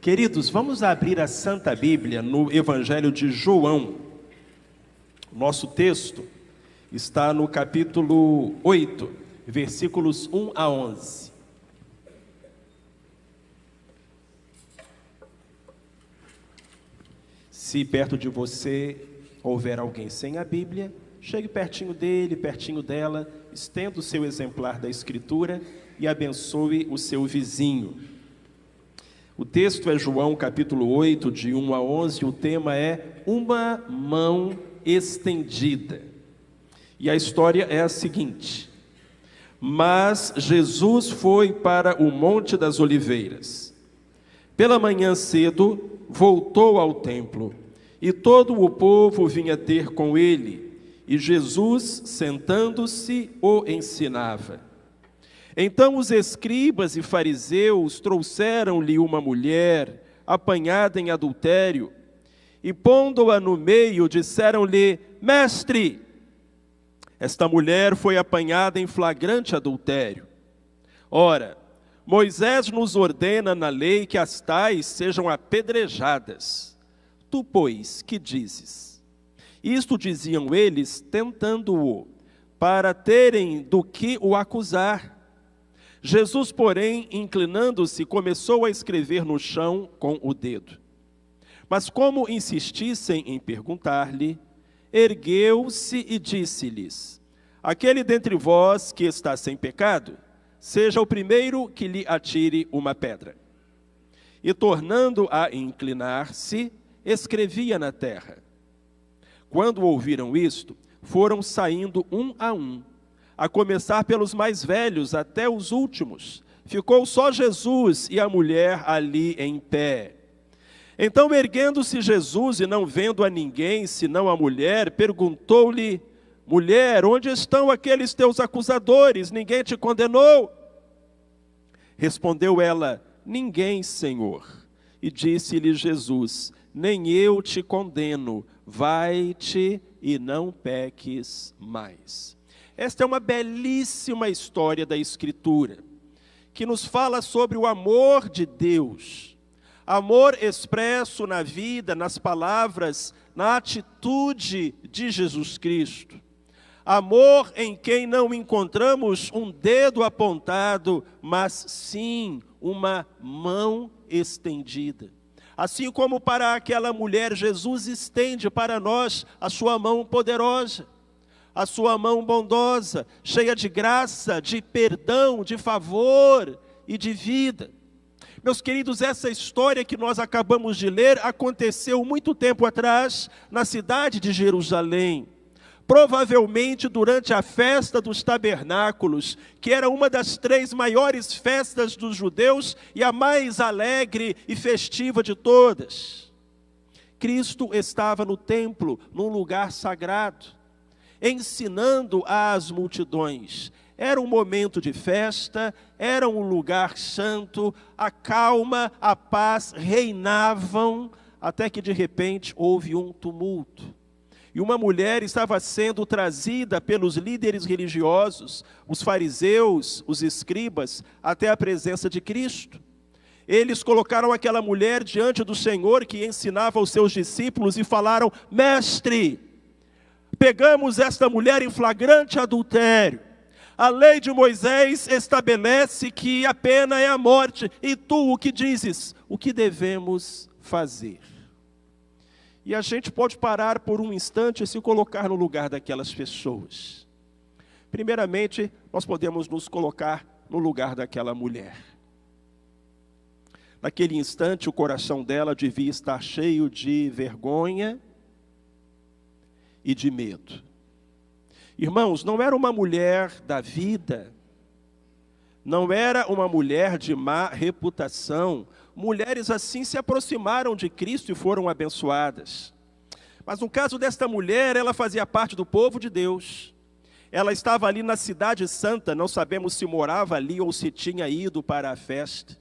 Queridos, vamos abrir a Santa Bíblia no Evangelho de João. Nosso texto está no capítulo 8, versículos 1 a 11. Se perto de você houver alguém sem a Bíblia, chegue pertinho dele, pertinho dela, estenda o seu exemplar da Escritura e abençoe o seu vizinho. O texto é João capítulo 8, de 1 a 11, o tema é uma mão estendida. E a história é a seguinte: mas Jesus foi para o Monte das Oliveiras. Pela manhã cedo, voltou ao templo, e todo o povo vinha ter com ele, e Jesus, sentando-se, o ensinava. Então os escribas e fariseus trouxeram-lhe uma mulher apanhada em adultério, e pondo-a no meio, disseram-lhe: Mestre, esta mulher foi apanhada em flagrante adultério. Ora, Moisés nos ordena na lei que as tais sejam apedrejadas. Tu, pois, que dizes? Isto diziam eles, tentando-o, para terem do que o acusar. Jesus, porém, inclinando-se, começou a escrever no chão com o dedo. Mas como insistissem em perguntar-lhe, ergueu-se e disse-lhes: aquele dentre vós que está sem pecado, seja o primeiro que lhe atire uma pedra. E tornando a inclinar-se, escrevia na terra. Quando ouviram isto, foram saindo um, a começar pelos mais velhos até os últimos. Ficou só Jesus e a mulher ali em pé. Então, erguendo-se Jesus e não vendo a ninguém, senão a mulher, perguntou-lhe: mulher, onde estão aqueles teus acusadores? Ninguém te condenou? Respondeu ela: ninguém, Senhor. E disse-lhe Jesus: nem eu te condeno, vai-te e não peques mais. Esta é uma belíssima história da Escritura, que nos fala sobre o amor de Deus. Amor expresso na vida, nas palavras, na atitude de Jesus Cristo. Amor em quem não encontramos um dedo apontado, mas sim uma mão estendida. Assim como para aquela mulher, Jesus estende para nós a sua mão poderosa, a sua mão bondosa, cheia de graça, de perdão, de favor e de vida. Meus queridos, essa história que nós acabamos de ler aconteceu muito tempo atrás na cidade de Jerusalém. Provavelmente durante a festa dos tabernáculos, que era uma das 3 maiores festas dos judeus e a mais alegre e festiva de todas. Cristo estava no templo, num lugar sagrado, ensinando às multidões. Era um momento de festa, era um lugar santo, a calma, a paz reinavam, até que de repente houve um tumulto. E uma mulher estava sendo trazida pelos líderes religiosos, os fariseus, os escribas, até a presença de Cristo. Eles colocaram aquela mulher diante do Senhor que ensinava aos seus discípulos e falaram: mestre, pegamos esta mulher em flagrante adultério. A lei de Moisés estabelece que a pena é a morte. E tu, o que dizes? O que devemos fazer? E a gente pode parar por um instante e se colocar no lugar daquelas pessoas. Primeiramente, nós podemos nos colocar no lugar daquela mulher. Naquele instante, o coração dela devia estar cheio de vergonha e de medo. Irmãos, não era uma mulher da vida, não era uma mulher de má reputação. Mulheres assim se aproximaram de Cristo e foram abençoadas. Mas no caso desta mulher, ela fazia parte do povo de Deus. Ela estava ali na cidade santa, não sabemos se morava ali ou se tinha ido para a festa.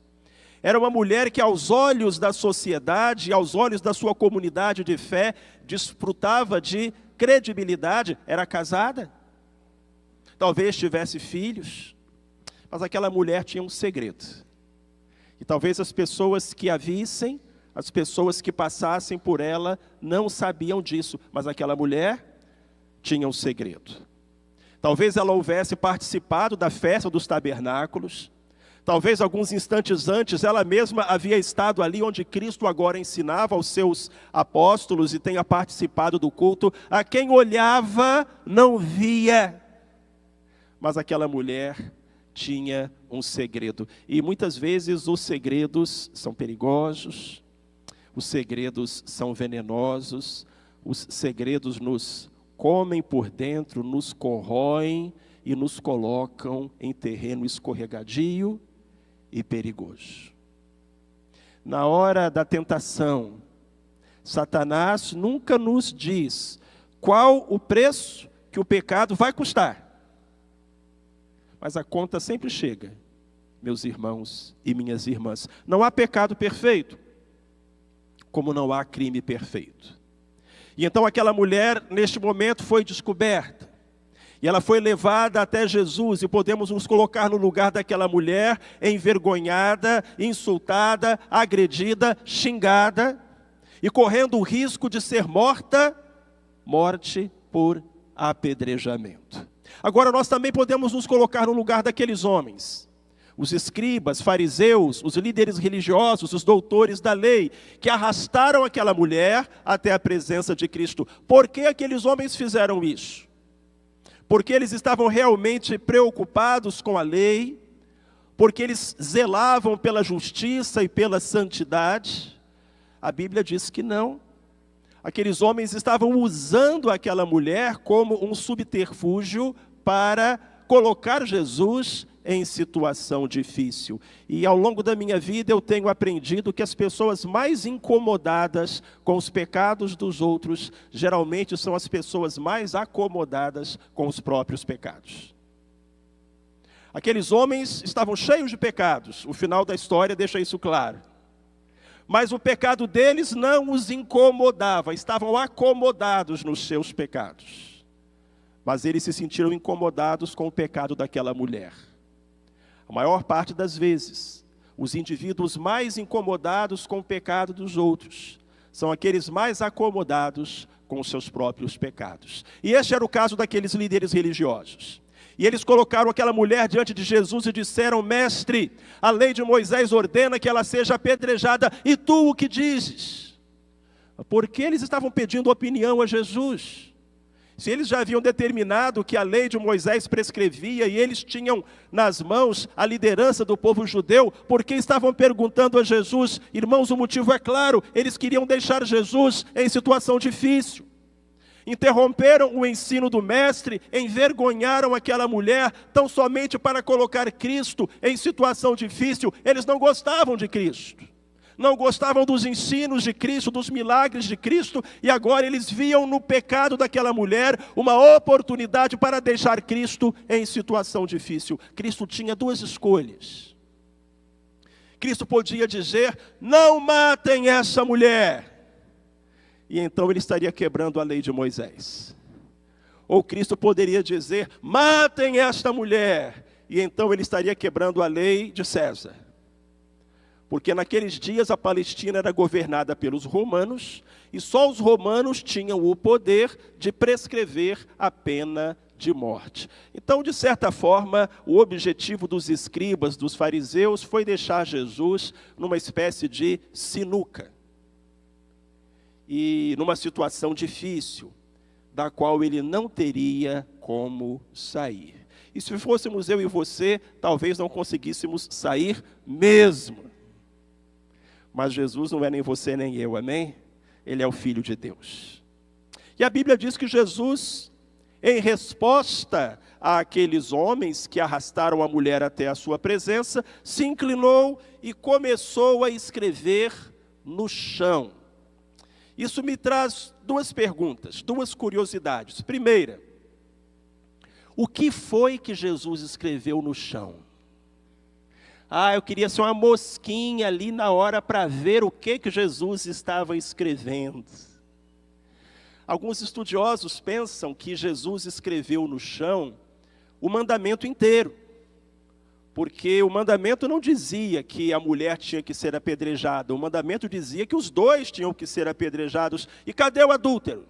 Era uma mulher que aos olhos da sociedade, aos olhos da sua comunidade de fé, desfrutava de credibilidade. Era casada, talvez tivesse filhos, mas aquela mulher tinha um segredo. E talvez as pessoas que a vissem, as pessoas que passassem por ela, não sabiam disso. Mas aquela mulher tinha um segredo. Talvez ela houvesse participado da festa dos tabernáculos. Talvez alguns instantes antes, ela mesma havia estado ali onde Cristo agora ensinava aos seus apóstolos e tenha participado do culto. A quem olhava, não via. Mas aquela mulher tinha um segredo. E muitas vezes os segredos são perigosos, os segredos são venenosos, os segredos nos comem por dentro, nos corroem e nos colocam em terreno escorregadio e perigoso. Na hora da tentação, Satanás nunca nos diz qual o preço que o pecado vai custar. Mas a conta sempre chega, meus irmãos e minhas irmãs. Não há pecado perfeito, como não há crime perfeito. E então aquela mulher, neste momento, foi descoberta. E ela foi levada até Jesus, e podemos nos colocar no lugar daquela mulher, envergonhada, insultada, agredida, xingada, e correndo o risco de ser morta, morte por apedrejamento. Agora nós também podemos nos colocar no lugar daqueles homens, os escribas, fariseus, os líderes religiosos, os doutores da lei, que arrastaram aquela mulher até a presença de Cristo. Por que aqueles homens fizeram isso? Porque eles estavam realmente preocupados com a lei, porque eles zelavam pela justiça e pela santidade? A Bíblia diz que não. Aqueles homens estavam usando aquela mulher como um subterfúgio para colocar Jesus em situação difícil. E ao longo da minha vida eu tenho aprendido que as pessoas mais incomodadas com os pecados dos outros, geralmente são as pessoas mais acomodadas com os próprios pecados. Aqueles homens estavam cheios de pecados, o final da história deixa isso claro. Mas o pecado deles não os incomodava, estavam acomodados nos seus pecados. Mas eles se sentiram incomodados com o pecado daquela mulher. A maior parte das vezes, os indivíduos mais incomodados com o pecado dos outros são aqueles mais acomodados com os seus próprios pecados. E este era o caso daqueles líderes religiosos. E eles colocaram aquela mulher diante de Jesus e disseram: mestre, a lei de Moisés ordena que ela seja apedrejada, e tu o que dizes? Porque eles estavam pedindo opinião a Jesus. Se eles já haviam determinado que a lei de Moisés prescrevia e eles tinham nas mãos a liderança do povo judeu, por que estavam perguntando a Jesus? Irmãos, o motivo é claro, eles queriam deixar Jesus em situação difícil. Interromperam o ensino do mestre, envergonharam aquela mulher, tão somente para colocar Cristo em situação difícil. Eles não gostavam de Cristo. Não gostavam dos ensinos de Cristo, dos milagres de Cristo, e agora eles viam no pecado daquela mulher uma oportunidade para deixar Cristo em situação difícil. Cristo tinha duas escolhas. Cristo podia dizer: não matem essa mulher, e então ele estaria quebrando a lei de Moisés. Ou Cristo poderia dizer: matem esta mulher, e então ele estaria quebrando a lei de César. Porque naqueles dias a Palestina era governada pelos romanos, e só os romanos tinham o poder de prescrever a pena de morte. Então, de certa forma, o objetivo dos escribas, dos fariseus, foi deixar Jesus numa espécie de sinuca. E numa situação difícil, da qual ele não teria como sair. E se fôssemos eu e você, talvez não conseguíssemos sair mesmo. Mas Jesus não é nem você nem eu, amém? Ele é o Filho de Deus. E a Bíblia diz que Jesus, em resposta àqueles homens que arrastaram a mulher até a sua presença, se inclinou e começou a escrever no chão. Isso me traz duas perguntas, duas curiosidades. Primeira, o que foi que Jesus escreveu no chão? Eu queria ser uma mosquinha ali na hora para ver o que Jesus estava escrevendo. Alguns estudiosos pensam que Jesus escreveu no chão o mandamento inteiro. Porque o mandamento não dizia que a mulher tinha que ser apedrejada, o mandamento dizia que os dois tinham que ser apedrejados. E cadê o adúltero?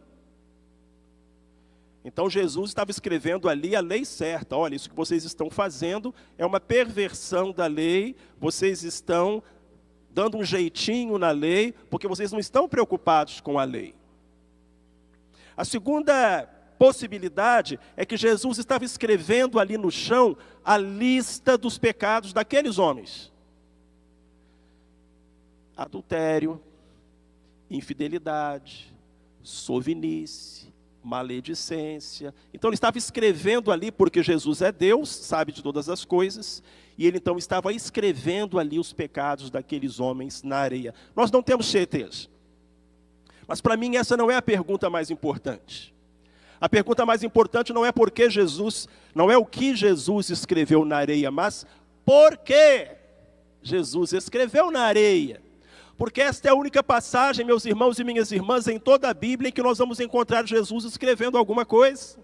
Então Jesus estava escrevendo ali a lei certa. Olha, isso que vocês estão fazendo é uma perversão da lei, vocês estão dando um jeitinho na lei, porque vocês não estão preocupados com a lei. A segunda possibilidade é que Jesus estava escrevendo ali no chão a lista dos pecados daqueles homens. Adultério, infidelidade, sovinice, maledicência. Então ele estava escrevendo ali, porque Jesus é Deus, sabe de todas as coisas, e ele então estava escrevendo ali os pecados daqueles homens na areia. Nós não temos certeza. Mas para mim essa não é a pergunta mais importante. A pergunta mais importante não é porque Jesus, não é o que Jesus escreveu na areia, mas por que Jesus escreveu na areia. Porque esta é a única passagem, meus irmãos e minhas irmãs, em toda a Bíblia em que nós vamos encontrar Jesus escrevendo alguma coisa.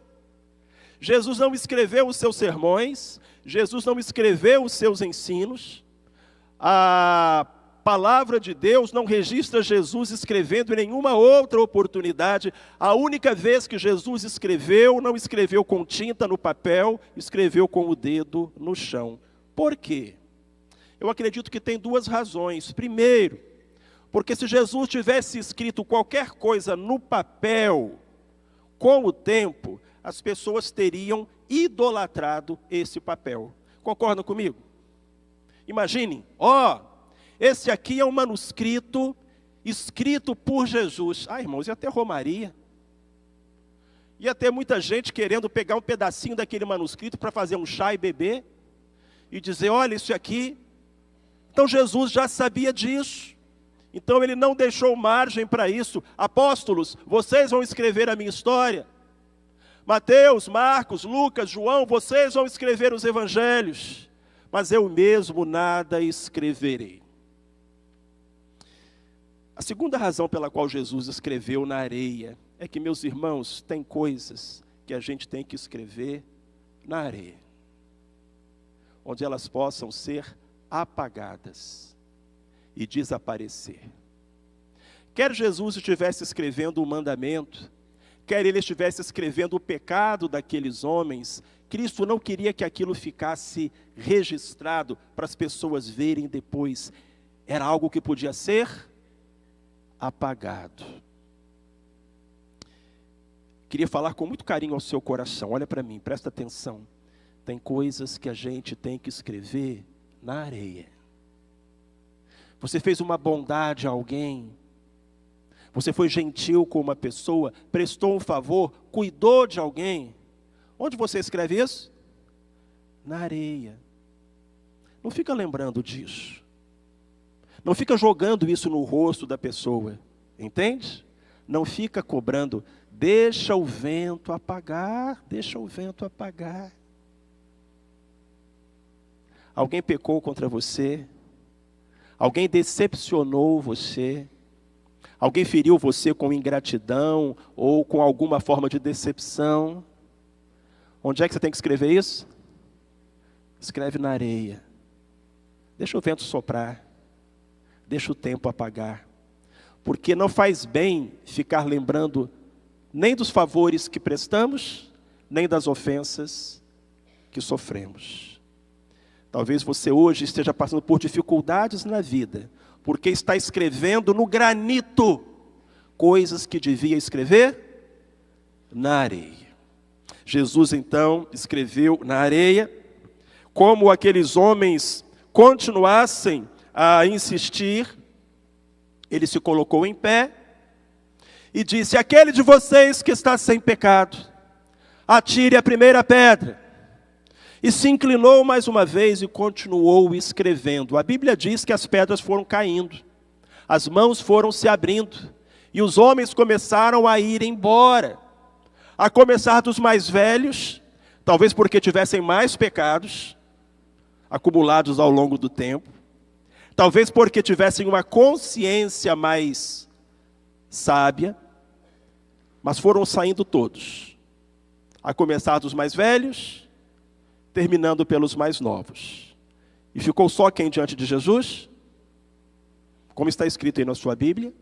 Jesus não escreveu os seus sermões, Jesus não escreveu os seus ensinos. A palavra de Deus não registra Jesus escrevendo em nenhuma outra oportunidade. A única vez que Jesus escreveu, não escreveu com tinta no papel, escreveu com o dedo no chão. Por quê? Eu acredito que tem duas razões. Primeiro, porque se Jesus tivesse escrito qualquer coisa no papel, com o tempo, as pessoas teriam idolatrado esse papel. Concordam comigo? Imaginem, esse aqui é um manuscrito escrito por Jesus. Irmãos, ia ter romaria. Ia ter muita gente querendo pegar um pedacinho daquele manuscrito para fazer um chá e beber. E dizer, olha, isso aqui. Então Jesus já sabia disso. Então ele não deixou margem para isso. Apóstolos, vocês vão escrever a minha história. Mateus, Marcos, Lucas, João, vocês vão escrever os evangelhos. Mas eu mesmo nada escreverei. A segunda razão pela qual Jesus escreveu na areia é que, meus irmãos, tem coisas que a gente tem que escrever na areia, onde elas possam ser apagadas e desaparecer. Quer Jesus estivesse escrevendo o mandamento, quer ele estivesse escrevendo o pecado daqueles homens, Cristo não queria que aquilo ficasse registrado para as pessoas verem depois. Era algo que podia ser apagado. Queria falar com muito carinho ao seu coração. Olha para mim, presta atenção. Tem coisas que a gente tem que escrever na areia. Você fez uma bondade a alguém, você foi gentil com uma pessoa, prestou um favor, cuidou de alguém. Onde você escreve isso? Na areia. Não fica lembrando disso. Não fica jogando isso no rosto da pessoa, entende? Não fica cobrando, deixa o vento apagar, deixa o vento apagar. Alguém pecou contra você, alguém decepcionou você, alguém feriu você com ingratidão ou com alguma forma de decepção. Onde é que você tem que escrever isso? Escreve na areia. Deixa o vento soprar. Deixa o tempo apagar. Porque não faz bem ficar lembrando nem dos favores que prestamos, nem das ofensas que sofremos. Talvez você hoje esteja passando por dificuldades na vida, porque está escrevendo no granito coisas que devia escrever na areia. Jesus então escreveu na areia. Como aqueles homens continuassem a insistir, ele se colocou em pé e disse, aquele de vocês que está sem pecado, atire a primeira pedra. E se inclinou mais uma vez e continuou escrevendo. A Bíblia diz que as pedras foram caindo, as mãos foram se abrindo, e os homens começaram a ir embora. A começar dos mais velhos, talvez porque tivessem mais pecados acumulados ao longo do tempo, talvez porque tivessem uma consciência mais sábia, mas foram saindo todos, a começar dos mais velhos, terminando pelos mais novos. E ficou só quem diante de Jesus? Como está escrito aí na sua Bíblia?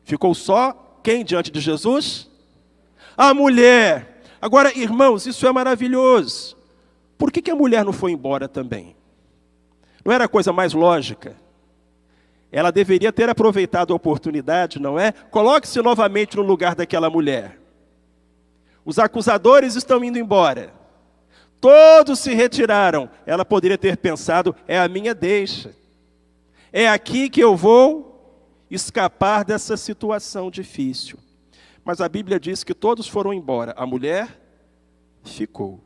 Ficou só quem diante de Jesus? A mulher. Agora, irmãos, isso é maravilhoso. Por que a mulher não foi embora também? Não era a coisa mais lógica? Ela deveria ter aproveitado a oportunidade, não é? Coloque-se novamente no lugar daquela mulher. Os acusadores estão indo embora. Todos se retiraram. Ela poderia ter pensado, é a minha deixa. É aqui que eu vou escapar dessa situação difícil. Mas a Bíblia diz que todos foram embora. A mulher ficou.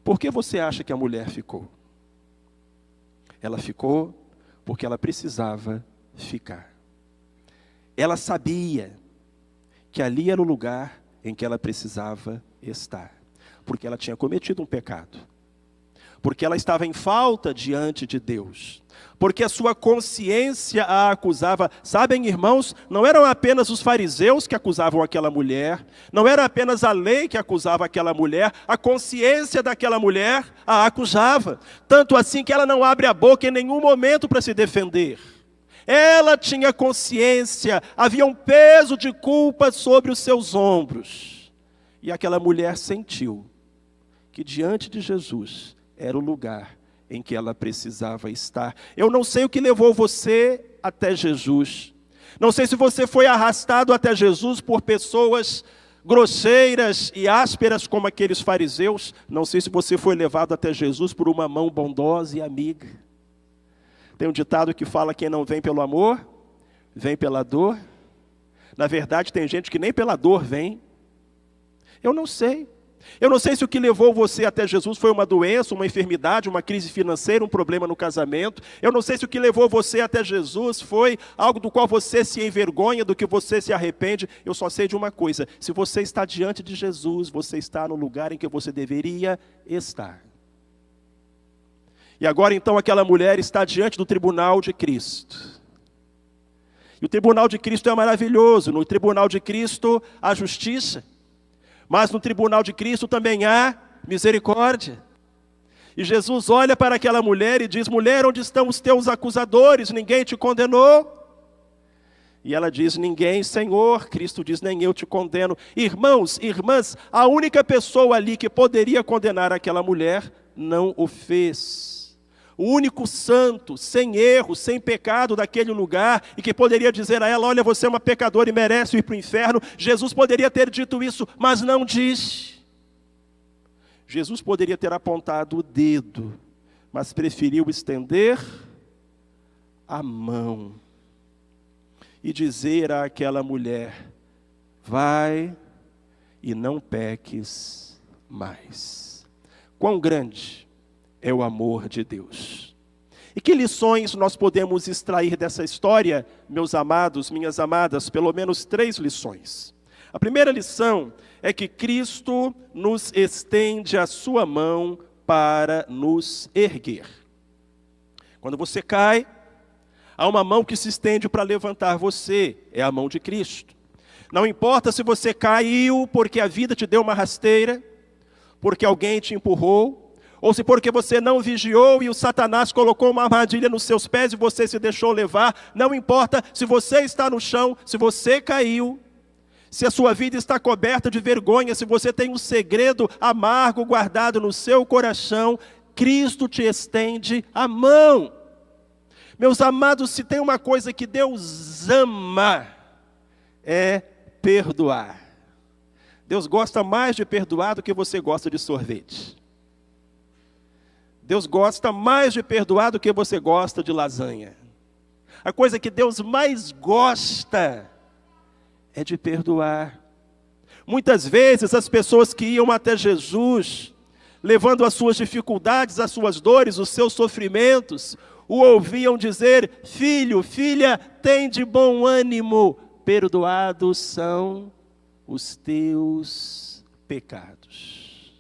Por que você acha que a mulher ficou? Ela ficou porque ela precisava ficar. Ela sabia que ali era o lugar em que ela precisava estar. Porque ela tinha cometido um pecado. Porque ela estava em falta diante de Deus. Porque a sua consciência a acusava. Sabem, irmãos, não eram apenas os fariseus que acusavam aquela mulher. Não era apenas a lei que acusava aquela mulher. A consciência daquela mulher a acusava. Tanto assim que ela não abre a boca em nenhum momento para se defender. Ela tinha consciência. Havia um peso de culpa sobre os seus ombros. E aquela mulher sentiu que diante de Jesus era o lugar em que ela precisava estar. Eu não sei o que levou você até Jesus. Não sei se você foi arrastado até Jesus por pessoas grosseiras e ásperas como aqueles fariseus. Não sei se você foi levado até Jesus por uma mão bondosa e amiga. Tem um ditado que fala: quem não vem pelo amor, vem pela dor. Na verdade, tem gente que nem pela dor vem. Eu não sei. Eu não sei se o que levou você até Jesus foi uma doença, uma enfermidade, uma crise financeira, um problema no casamento. Eu não sei se o que levou você até Jesus foi algo do qual você se envergonha, do que você se arrepende. Eu só sei de uma coisa: se você está diante de Jesus, você está no lugar em que você deveria estar. E agora então aquela mulher está diante do tribunal de Cristo. E o tribunal de Cristo é maravilhoso. No tribunal de Cristo há justiça. Mas no tribunal de Cristo também há misericórdia. E Jesus olha para aquela mulher e diz: mulher, onde estão os teus acusadores? Ninguém te condenou? E ela diz: ninguém, Senhor. Cristo diz: nem eu te condeno. Irmãos, irmãs, a única pessoa ali que poderia condenar aquela mulher não o fez. O único santo, sem erro, sem pecado daquele lugar, e que poderia dizer a ela: olha, você é uma pecadora e merece ir para o inferno. Jesus poderia ter dito isso, mas não disse. Jesus poderia ter apontado o dedo, mas preferiu estender a mão e dizer àquela mulher: vai e não peques mais. Quão grande é o amor de Deus. E que lições nós podemos extrair dessa história, meus amados, minhas amadas? Pelo menos 3 lições. A primeira lição é que Cristo nos estende a sua mão para nos erguer. Quando você cai, há uma mão que se estende para levantar você, é a mão de Cristo. Não importa se você caiu porque a vida te deu uma rasteira, porque alguém te empurrou, ou se porque você não vigiou e o Satanás colocou uma armadilha nos seus pés e você se deixou levar. Não importa se você está no chão, se você caiu, se a sua vida está coberta de vergonha, se você tem um segredo amargo guardado no seu coração, Cristo te estende a mão. Meus amados, se tem uma coisa que Deus ama, é perdoar. Deus gosta mais de perdoar do que você gosta de sorvete. Deus gosta mais de perdoar do que você gosta de lasanha. A coisa que Deus mais gosta é de perdoar. Muitas vezes as pessoas que iam até Jesus, levando as suas dificuldades, as suas dores, os seus sofrimentos, o ouviam dizer: filho, filha, tem de bom ânimo, perdoados são os teus pecados.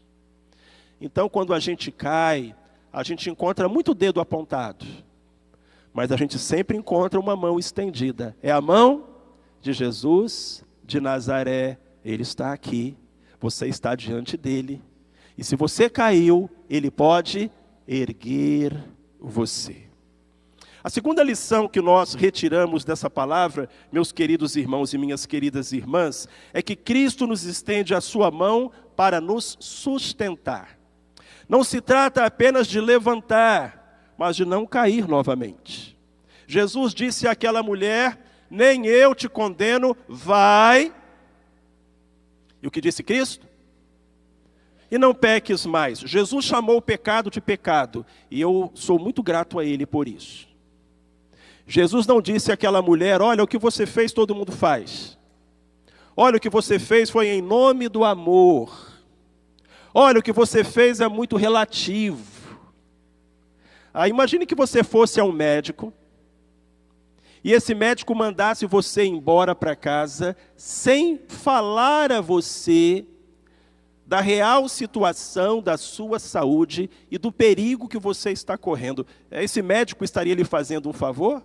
Então, quando a gente cai, a gente encontra muito dedo apontado, mas a gente sempre encontra uma mão estendida. É a mão de Jesus de Nazaré. Ele está aqui, você está diante dele. E se você caiu, ele pode erguer você. A segunda lição que nós retiramos dessa palavra, meus queridos irmãos e minhas queridas irmãs, é que Cristo nos estende a sua mão para nos sustentar. Não se trata apenas de levantar, mas de não cair novamente. Jesus disse àquela mulher: nem eu te condeno, vai. E o que disse Cristo? E não peques mais. Jesus chamou o pecado de pecado, e eu sou muito grato a Ele por isso. Jesus não disse àquela mulher: olha, o que você fez todo mundo faz. Olha, o que você fez foi em nome do amor. Olha, o que você fez é muito relativo. Imagine que você fosse a um médico, e esse médico mandasse você embora para casa, sem falar a você da real situação da sua saúde e do perigo que você está correndo. Esse médico estaria lhe fazendo um favor?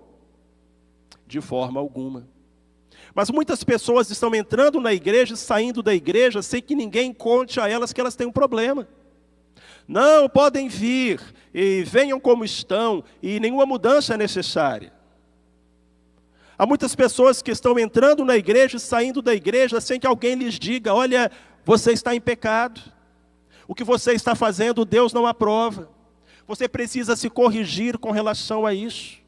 De forma alguma. Mas muitas pessoas estão entrando na igreja e saindo da igreja sem que ninguém conte a elas que elas têm um problema. Não, podem vir, e venham como estão, e nenhuma mudança é necessária. Há muitas pessoas que estão entrando na igreja e saindo da igreja sem que alguém lhes diga: olha, você está em pecado. O que você está fazendo, Deus não aprova. Você precisa se corrigir com relação a isso.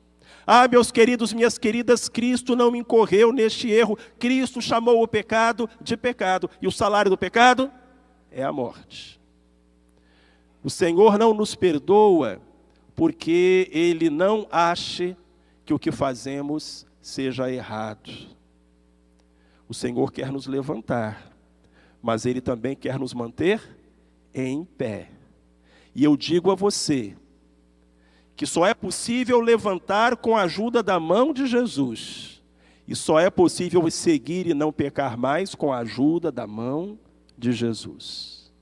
Meus queridos, minhas queridas, Cristo não incorreu neste erro. Cristo chamou o pecado de pecado. E o salário do pecado é a morte. O Senhor não nos perdoa porque Ele não ache que o que fazemos seja errado. O Senhor quer nos levantar, mas Ele também quer nos manter em pé. E eu digo a você que só é possível levantar com a ajuda da mão de Jesus. E só é possível seguir e não pecar mais com a ajuda da mão de Jesus.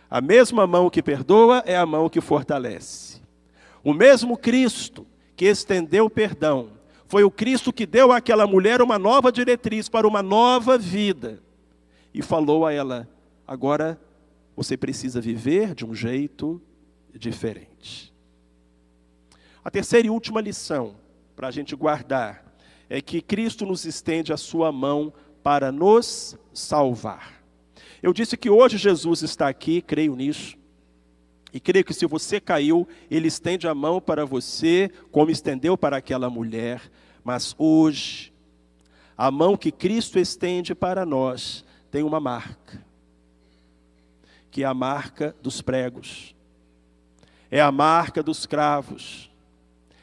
A mesma mão que perdoa é a mão que fortalece. O mesmo Cristo que estendeu o perdão foi o Cristo que deu àquela mulher uma nova diretriz para uma nova vida. E falou a ela: agora você precisa viver de um jeito diferente. A terceira e última lição para a gente guardar é que Cristo nos estende a sua mão para nos salvar. Eu disse que hoje Jesus está aqui, creio nisso. E creio que se você caiu, Ele estende a mão para você, como estendeu para aquela mulher. Mas hoje, a mão que Cristo estende para nós tem uma marca, que é a marca dos pregos, é a marca dos cravos,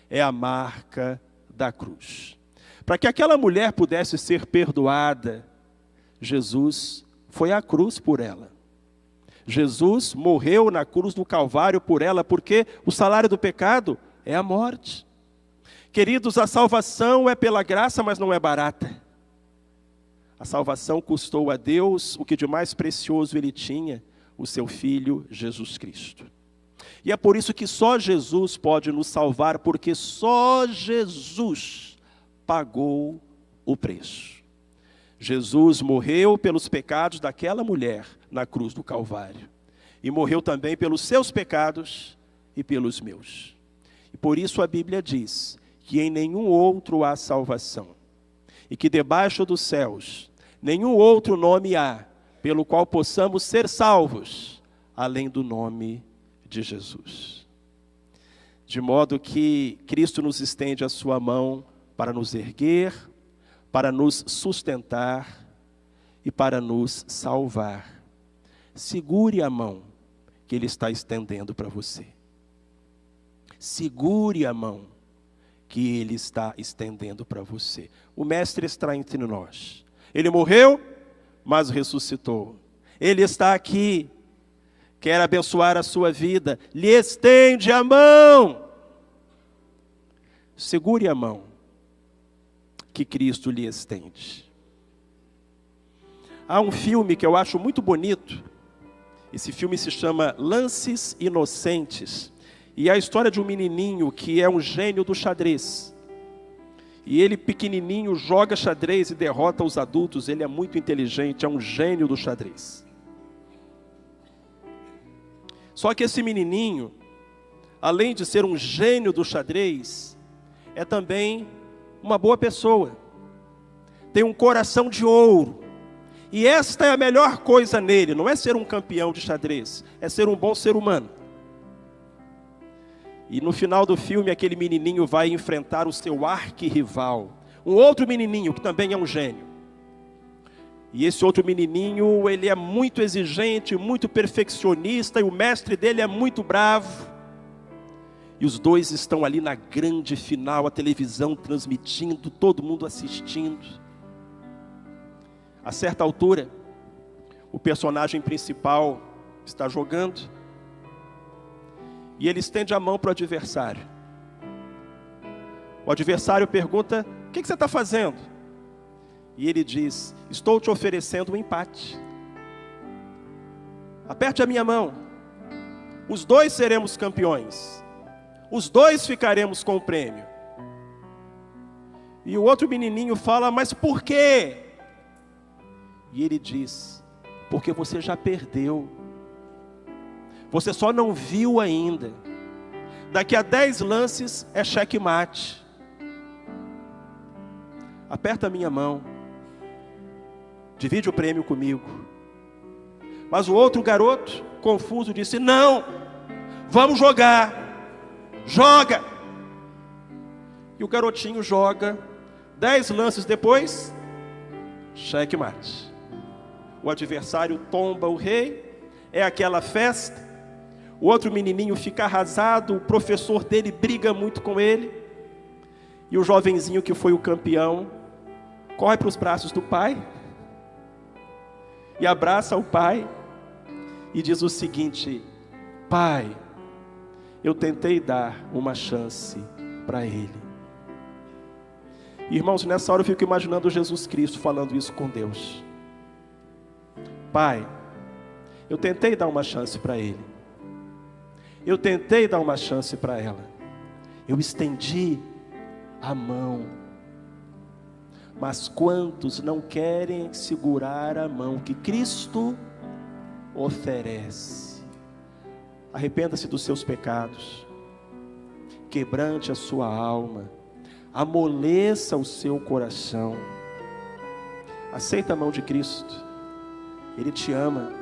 é a marca da cruz. Para que aquela mulher pudesse ser perdoada, Jesus foi à cruz por ela. Jesus morreu na cruz do Calvário por ela, porque o salário do pecado é a morte. Queridos, a salvação é pela graça, mas não é barata. A salvação custou a Deus o que de mais precioso Ele tinha, o seu Filho Jesus Cristo. E é por isso que só Jesus pode nos salvar, porque só Jesus pagou o preço. Jesus morreu pelos pecados daquela mulher na cruz do Calvário. E morreu também pelos seus pecados e pelos meus. E por isso a Bíblia diz que em nenhum outro há salvação. E que debaixo dos céus nenhum outro nome há pelo qual possamos ser salvos, além do nome de Jesus. De modo que Cristo nos estende a sua mão para nos erguer, para nos sustentar e para nos salvar. Segure a mão que Ele está estendendo para você. Segure a mão que Ele está estendendo para você. O Mestre está entre nós. Ele morreu, mas ressuscitou. Ele está aqui, quer abençoar a sua vida. Lhe estende a mão. Segure a mão que Cristo lhe estende. Há um filme que eu acho muito bonito. Esse filme se chama Lances Inocentes. E é a história de um menininho que é um gênio do xadrez. E ele, pequenininho, joga xadrez e derrota os adultos. Ele é muito inteligente, é um gênio do xadrez. Só que esse menininho, além de ser um gênio do xadrez, é também uma boa pessoa. Tem um coração de ouro. E esta é a melhor coisa nele, não é ser um campeão de xadrez, é ser um bom ser humano. E no final do filme, aquele menininho vai enfrentar o seu arquirrival, um outro menininho que também é um gênio. E esse outro menininho, ele é muito exigente, muito perfeccionista, e o mestre dele é muito bravo. E os dois estão ali na grande final, a televisão transmitindo, todo mundo assistindo. A certa altura, o personagem principal está jogando, e ele estende a mão para o adversário. O adversário pergunta: o que você está fazendo? E ele diz: estou te oferecendo um empate. Aperte a minha mão. Os dois seremos campeões. Os dois ficaremos com o prêmio. E o outro menininho fala: mas por quê? E ele diz: porque você já perdeu. Você só não viu ainda. Daqui a 10 lances é checkmate. Aperta a minha mão. Divide o prêmio comigo. Mas o outro garoto, confuso, disse: não, vamos jogar. Joga. E o garotinho joga. 10 lances depois, checkmate. O adversário tomba o rei. É aquela festa. O outro menininho fica arrasado. O professor dele briga muito com ele. E o jovenzinho que foi o campeão corre para os braços do pai e abraça o pai e diz o seguinte: pai, eu tentei dar uma chance para ele. Irmãos, nessa hora eu fico imaginando Jesus Cristo falando isso com Deus. Pai, eu tentei dar uma chance para ele. Eu tentei dar uma chance para ela. Eu estendi a mão. Mas quantos não querem segurar a mão que Cristo oferece? Arrependa-se dos seus pecados. Quebrante a sua alma. Amoleça o seu coração. Aceita a mão de Cristo. Ele te ama.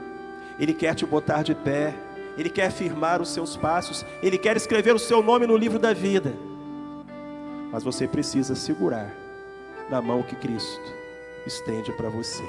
Ele quer te botar de pé. Ele quer firmar os seus passos. Ele quer escrever o seu nome no livro da vida. Mas você precisa segurar na mão que Cristo estende para você.